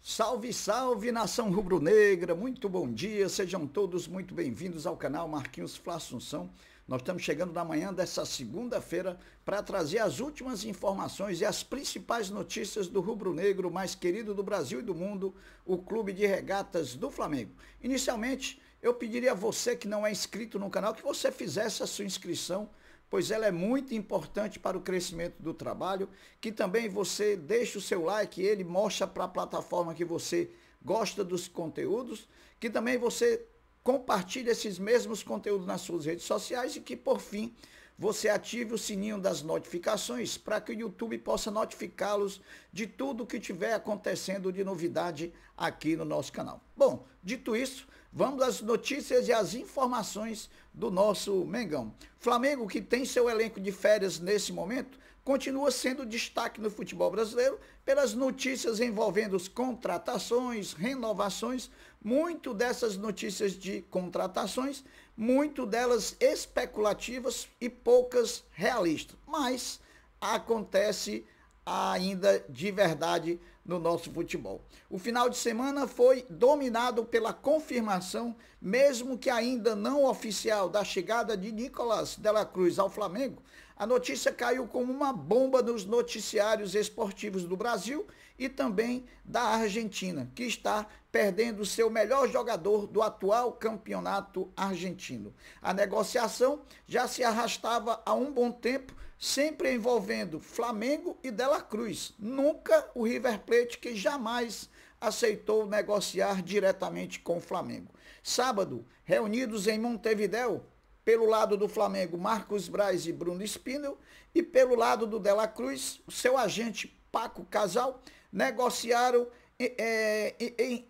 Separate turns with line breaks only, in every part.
Salve, salve, nação rubro-negra, muito bom dia, sejam todos muito bem-vindos ao canal Marquinhos Fla Assunção. Nós estamos chegando na manhã dessa segunda-feira para trazer as últimas informações e as principais notícias do rubro-negro mais querido do Brasil e do mundo, o Clube de Regatas do Flamengo. Inicialmente, eu pediria a você que não é inscrito no canal que você fizesse a sua inscrição, pois ela é muito importante para o crescimento do trabalho, que também você deixe o seu like, ele mostra para a plataforma que você gosta dos conteúdos, que também você compartilhe esses mesmos conteúdos nas suas redes sociais e que, por fim, você ative o sininho das notificações para que o YouTube possa notificá-los de tudo que estiver acontecendo de novidade aqui no nosso canal. Bom, dito isso, vamos às notícias e às informações do nosso Mengão. Flamengo, que tem seu elenco de férias nesse momento, continua sendo destaque no futebol brasileiro pelas notícias envolvendo as contratações, renovações, muito dessas notícias de contratações, muito delas especulativas e poucas realistas. Mas acontece ainda de verdade no nosso futebol. O final de semana foi dominado pela confirmação, mesmo que ainda não oficial, da chegada de Nicolás de la Cruz ao Flamengo. A notícia caiu como uma bomba nos noticiários esportivos do Brasil e também da Argentina, que está perdendo seu melhor jogador do atual campeonato argentino. A negociação já se arrastava há um bom tempo, sempre envolvendo Flamengo e de la Cruz. Nunca o River Plate, que jamais aceitou negociar diretamente com o Flamengo. Sábado, reunidos em Montevidéu, pelo lado do Flamengo, Marcos Braz e Bruno Spindel, e pelo lado do de la Cruz, o seu agente Paco Casal, negociaram,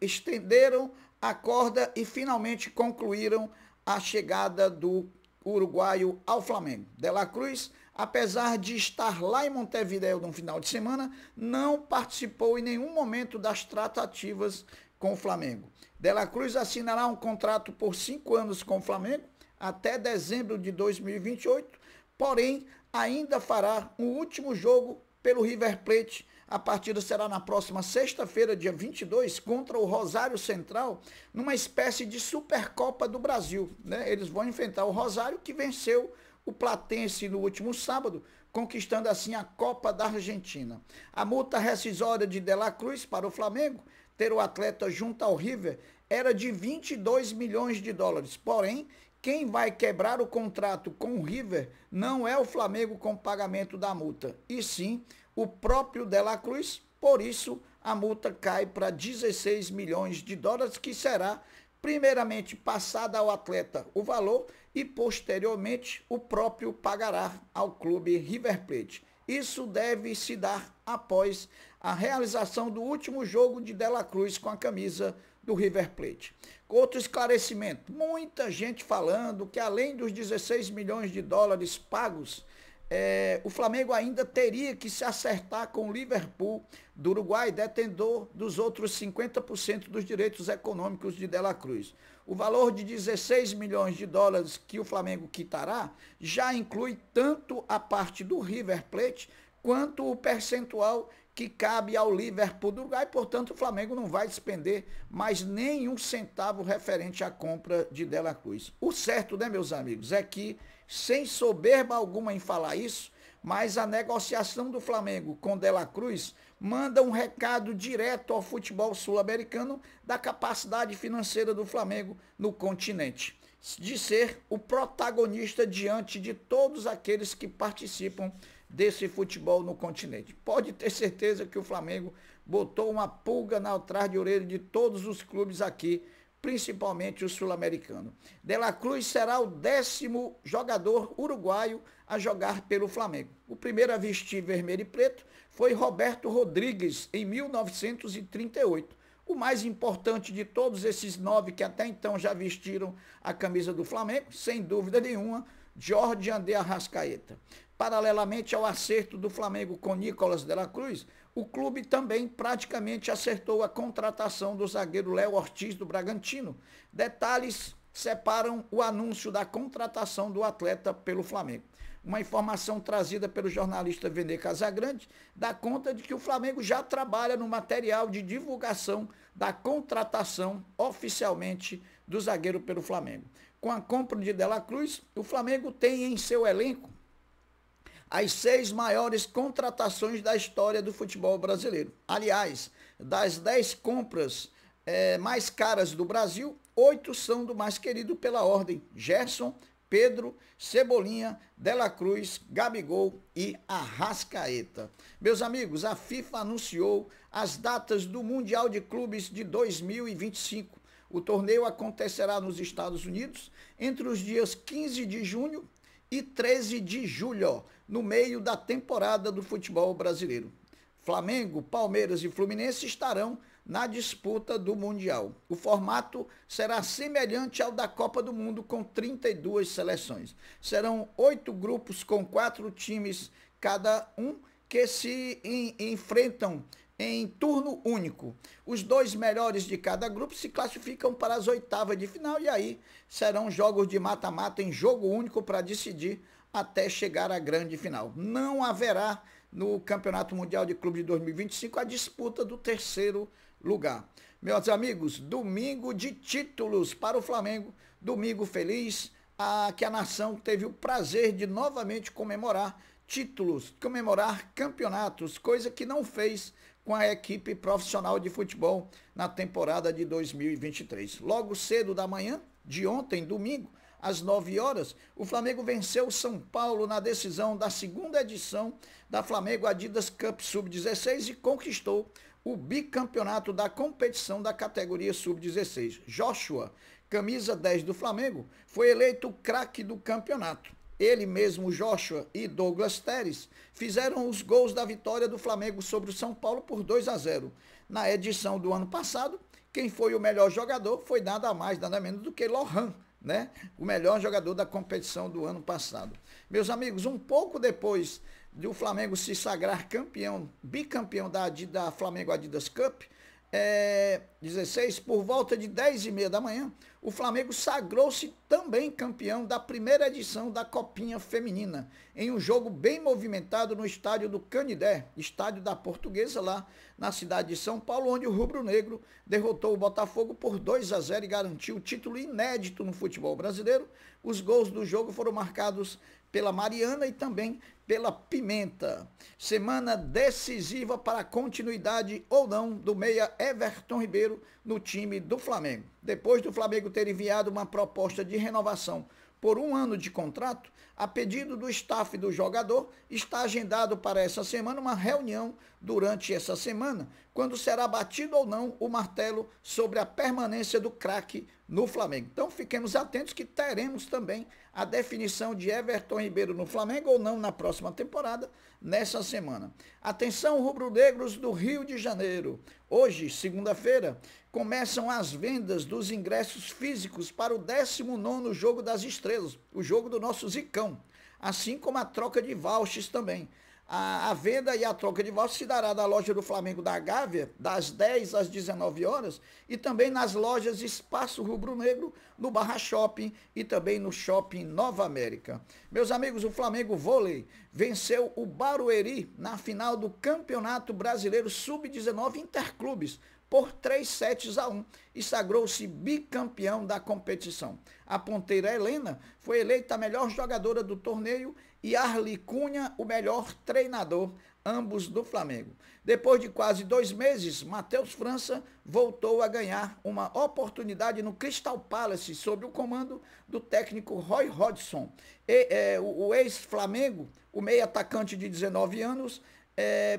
estenderam a corda e finalmente concluíram a chegada do uruguaio ao Flamengo. De la Cruz, apesar de estar lá em Montevidéu no final de semana, não participou em nenhum momento das tratativas com o Flamengo. De la Cruz assinará um contrato por 5 anos com o Flamengo, até dezembro de 2028, porém ainda fará um último jogo pelo River Plate. A partida será na próxima sexta-feira, dia 22, contra o Rosário Central, numa espécie de Supercopa do Brasil, né? Eles vão enfrentar o Rosário, que venceu o Platense no último sábado, conquistando assim a Copa da Argentina. A multa rescisória de la Cruz para o Flamengo, ter o atleta junto ao River, era de 22 milhões de dólares, porém, quem vai quebrar o contrato com o River não é o Flamengo com o pagamento da multa, e sim o próprio de la Cruz. Por isso, a multa cai para 16 milhões de dólares, que será primeiramente passada ao atleta o valor e posteriormente o próprio pagará ao clube River Plate. Isso deve se dar após a realização do último jogo de la Cruz com a camisa do River Plate. Outro esclarecimento, muita gente falando que além dos 16 milhões de dólares pagos, o Flamengo ainda teria que se acertar com o Liverpool do Uruguai, detentor dos outros 50% dos direitos econômicos de la Cruz. O valor de 16 milhões de dólares que o Flamengo quitará já inclui tanto a parte do River Plate quanto o percentual que cabe ao Liverpool do Uruguai. Portanto, o Flamengo não vai despender mais nenhum centavo referente à compra de de la Cruz. O certo, né, meus amigos, é que, sem soberba alguma em falar isso, mas a negociação do Flamengo com de la Cruz manda um recado direto ao futebol sul-americano da capacidade financeira do Flamengo no continente, de ser o protagonista diante de todos aqueles que participam desse futebol no continente. Pode ter certeza que o Flamengo botou uma pulga atrás de orelha de todos os clubes aqui, principalmente o sul-americano. De la Cruz será o 10º jogador uruguaio a jogar pelo Flamengo. O primeiro a vestir vermelho e preto foi Roberto Rodrigues, em 1938. O mais importante de todos esses 9 que até então já vestiram a camisa do Flamengo, sem dúvida nenhuma, Jorge André Arrascaeta. Paralelamente ao acerto do Flamengo com Nicolás de la Cruz, o clube também praticamente acertou a contratação do zagueiro Léo Ortiz do Bragantino. Detalhes separam o anúncio da contratação do atleta pelo Flamengo. Uma informação trazida pelo jornalista Vene Casagrande dá conta de que o Flamengo já trabalha no material de divulgação da contratação oficialmente do zagueiro pelo Flamengo. Com a compra de De La Cruz, o Flamengo tem em seu elenco as 6 maiores contratações da história do futebol brasileiro. Aliás, das 10 compras mais caras do Brasil, 8 são do mais querido pela ordem: Gerson, Pedro, Cebolinha, De La Cruz, Gabigol e Arrascaeta. Meus amigos, a FIFA anunciou as datas do Mundial de Clubes de 2025. O torneio acontecerá nos Estados Unidos entre os dias 15 de junho e 13 de julho, no meio da temporada do futebol brasileiro. Flamengo, Palmeiras e Fluminense estarão na disputa do Mundial. O formato será semelhante ao da Copa do Mundo, com 32 seleções. Serão 8 grupos com 4 times cada um, que se enfrentam em turno único. Os 2 melhores de cada grupo se classificam para as oitavas de final e aí serão jogos de mata-mata em jogo único para decidir até chegar à grande final. Não haverá no Campeonato Mundial de Clubes de 2025 a disputa do terceiro lugar. Meus amigos, domingo de títulos para o Flamengo, domingo feliz, que a nação teve o prazer de novamente comemorar títulos, comemorar campeonatos, coisa que não fez com a equipe profissional de futebol na temporada de 2023. Logo cedo da manhã de ontem, domingo, às 9 horas, o Flamengo venceu o São Paulo na decisão da segunda edição da Flamengo Adidas Cup Sub-16 e conquistou o bicampeonato da competição da categoria Sub-16. Joshua, camisa 10 do Flamengo, foi eleito o craque do campeonato. Ele mesmo, Joshua e Douglas Teres, fizeram os gols da vitória do Flamengo sobre o São Paulo por 2-0. Na edição do ano passado, quem foi o melhor jogador foi nada mais, nada menos do que Lohan, né? O melhor jogador da competição do ano passado. Meus amigos, um pouco depois do Flamengo se sagrar campeão, bicampeão da Flamengo Adidas Cup 16, por volta de 10h30 da manhã, o Flamengo sagrou-se também campeão da primeira edição da Copinha Feminina, em um jogo bem movimentado no estádio do Canidé, estádio da Portuguesa, lá na cidade de São Paulo, onde o rubro-negro derrotou o Botafogo por 2-0 e garantiu o título inédito no futebol brasileiro. Os gols do jogo foram marcados pela Mariana e também pela Pimenta. Semana decisiva para a continuidade ou não do meia Everton Ribeiro no time do Flamengo. Depois do Flamengo ter enviado uma proposta de renovação por 1 ano de contrato, a pedido do staff do jogador, está agendado para essa semana uma reunião durante essa semana, quando será batido ou não o martelo sobre a permanência do craque no Flamengo. Então fiquemos atentos que teremos também a definição de Everton Ribeiro no Flamengo ou não na próxima temporada, nessa semana. Atenção, rubro-negros do Rio de Janeiro. Hoje, segunda-feira, começam as vendas dos ingressos físicos para o 19º Jogo das Estrelas, o jogo do nosso Zicão, assim como a troca de vouchers também. A venda e a troca de vouchers se dará na loja do Flamengo da Gávea, das 10 às 19 horas, e também nas lojas Espaço Rubro Negro, no Barra Shopping e também no Shopping Nova América. Meus amigos, o Flamengo Vôlei venceu o Barueri na final do Campeonato Brasileiro Sub-19 Interclubes, por 3-1 e sagrou-se bicampeão da competição. A ponteira Helena foi eleita a melhor jogadora do torneio e Arli Cunha o melhor treinador, ambos do Flamengo. Depois de quase 2 meses, Matheus França voltou a ganhar uma oportunidade no Crystal Palace sob o comando do técnico Roy Hodgson. O ex-Flamengo, o meio atacante de 19 anos,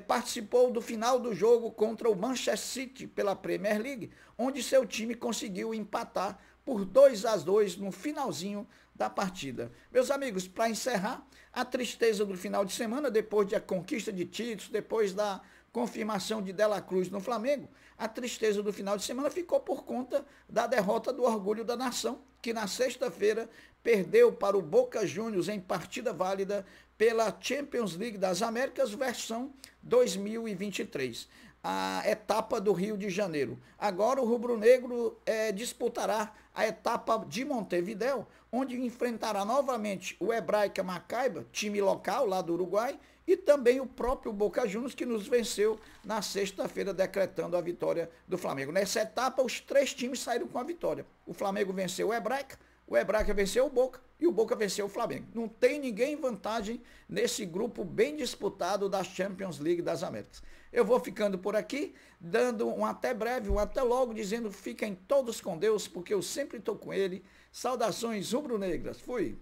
participou do final do jogo contra o Manchester City pela Premier League, onde seu time conseguiu empatar por 2-2 no finalzinho da partida. Meus amigos, para encerrar, a tristeza do final de semana, depois da conquista de títulos, depois da confirmação de De La Cruz no Flamengo, a tristeza do final de semana ficou por conta da derrota do Orgulho da Nação, que na sexta-feira perdeu para o Boca Juniors em partida válida pela Champions League das Américas, versão 2023. a etapa do Rio de Janeiro. Agora o rubro-negro disputará a etapa de Montevidéu, onde enfrentará novamente o Hebraica Maccabi, time local lá do Uruguai, e também o próprio Boca Juniors, que nos venceu na sexta-feira, decretando a vitória do Flamengo. Nessa etapa, os 3 times saíram com a vitória. O Flamengo venceu o Hebraica venceu o Boca e o Boca venceu o Flamengo. Não tem ninguém em vantagem nesse grupo bem disputado da Champions League das Américas. Eu vou ficando por aqui, dando um até breve, um até logo, dizendo fiquem todos com Deus, porque eu sempre estou com ele. Saudações rubro-negras. Fui!